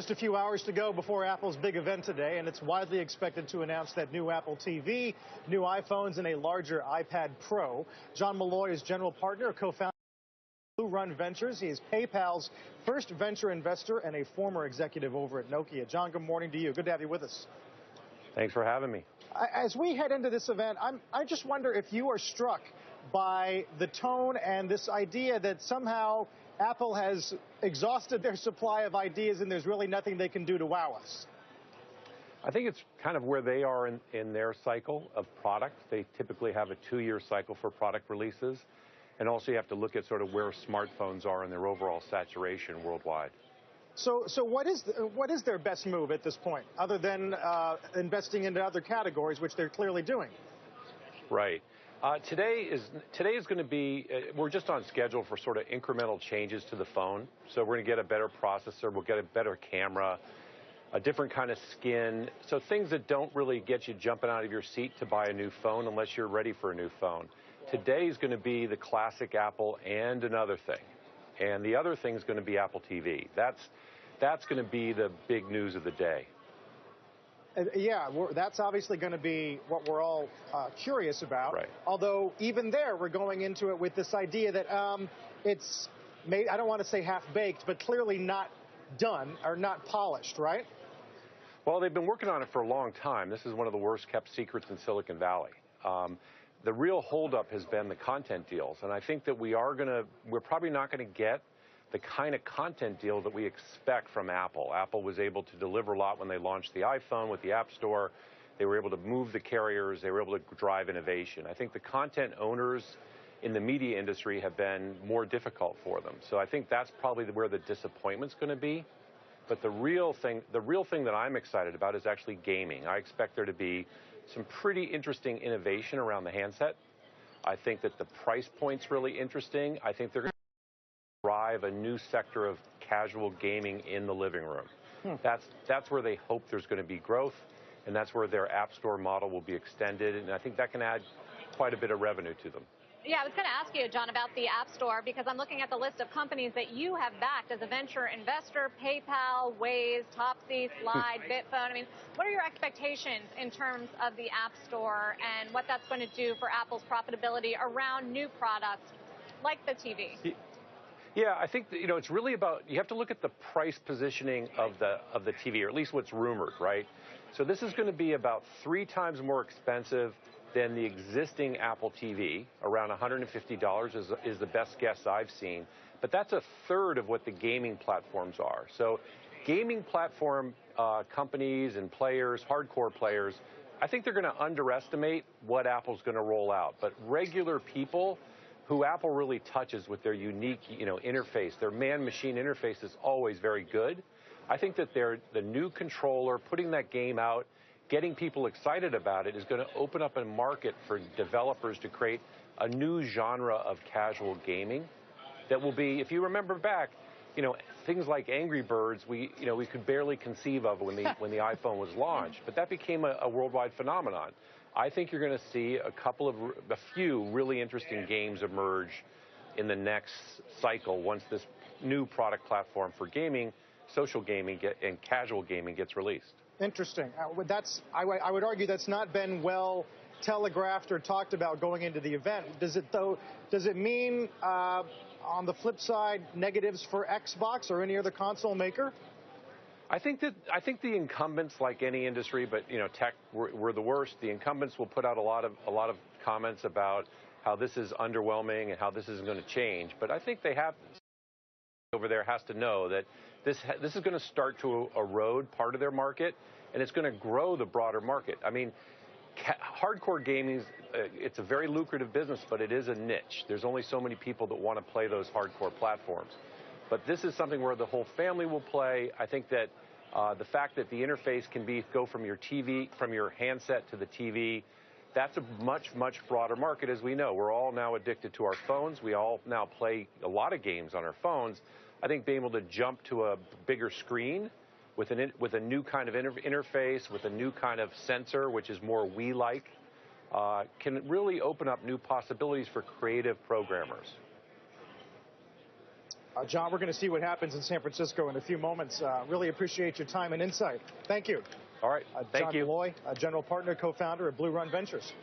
Just a few hours to go before Apple's big event today, and it's widely expected to announce that new Apple TV, new iPhones, and a larger iPad Pro. John Malloy is general partner, co-founder of Blue Run Ventures. He is PayPal's first venture investor and a former executive over at Nokia. John, good morning to you. Good to have you with us. Thanks for having me. As we head into this event, I just wonder if you are struck by the tone and this idea that somehow Apple has exhausted their supply of ideas and there's really nothing they can do to wow us. I think it's kind of where they are in their cycle of product. They typically have a 2-year cycle for product releases. And also you have to look at sort of where smartphones are in their overall saturation worldwide. So what is their best move at this point, other than investing into other categories, which they're clearly doing? Right. Today is going to be, we're just on schedule for sort of incremental changes to the phone. So we're going to get a better processor, we'll get a better camera, a different kind of skin. So things that don't really get you jumping out of your seat to buy a new phone unless you're ready for a new phone. Today is going to be the classic Apple and another thing. And the other thing is going to be Apple TV. That's going to be the big news of the day. Yeah, that's obviously going to be what we're all curious about. Right. Although even there, we're going into it with this idea that it's made, I don't want to say half-baked, but clearly not done or not polished, right? Well, they've been working on it for a long time. This is one of the worst-kept secrets in Silicon Valley. The real holdup has been the content deals, and I think that we're probably not going to get the kind of content deal that we expect from Apple. Apple was able to deliver a lot when they launched the iPhone with the App Store. They were able to move the carriers. They were able to drive innovation. I think the content owners in the media industry have been more difficult for them. So I think that's probably where the disappointment's going to be. But the real thing that I'm excited about is actually gaming. I expect there to be some pretty interesting innovation around the handset. I think that the price point's really interesting. I think they're going to drive a new sector of casual gaming in the living room. That's where they hope there's going to be growth, and that's where their App Store model will be extended, and I think that can add quite a bit of revenue to them. Yeah, I was going to ask you, John, about the App Store, because I'm looking at the list of companies that you have backed as a venture investor: PayPal, Waze, Topsy, Slide, Bitphone. I mean, what are your expectations in terms of the App Store and what that's going to do for Apple's profitability around new products like the TV? Yeah, I think that, it's really about, you have to look at the price positioning of the TV, or at least what's rumored, right? So this is going to be about 3 times more expensive than the existing Apple TV. Around $150 is the best guess I've seen. But that's a third of what the gaming platforms are. So gaming platform companies and players, hardcore players, I think they're going to underestimate what Apple's going to roll out. But regular people who Apple really touches with their unique, interface, their man-machine interface is always very good. I think that the new controller, putting that game out, getting people excited about it, is going to open up a market for developers to create a new genre of casual gaming that will be, if you remember back, things like Angry Birds, we could barely conceive of when the iPhone was launched, but that became a worldwide phenomenon. I think you're going to see a few really interesting games emerge in the next cycle once this new product platform for gaming, social gaming, and casual gaming gets released. Interesting. I would argue that's not been well telegraphed or talked about going into the event. Does it mean, on the flip side, negatives for Xbox or any other console maker? I think the incumbents, like any industry, but tech, we're the worst. The incumbents will put out a lot of comments about how this is underwhelming and how this isn't going to change. But I think over there has to know that this is going to start to erode part of their market, and it's going to grow the broader market. I mean, hardcore gaming, it's a very lucrative business, but it is a niche. There's only so many people that want to play those hardcore platforms. But this is something where the whole family will play. I think that the fact that the interface can go from your TV, from your handset to the TV, that's a much, much broader market, as we know. We're all now addicted to our phones. We all now play a lot of games on our phones. I think being able to jump to a bigger screen with a new kind of interface, with a new kind of sensor, which is more Wii-like, can really open up new possibilities for creative programmers. John, we're going to see what happens in San Francisco in a few moments. Really appreciate your time and insight. Thank you. All right. Thank you. John Malloy, general partner, co-founder of Blue Run Ventures.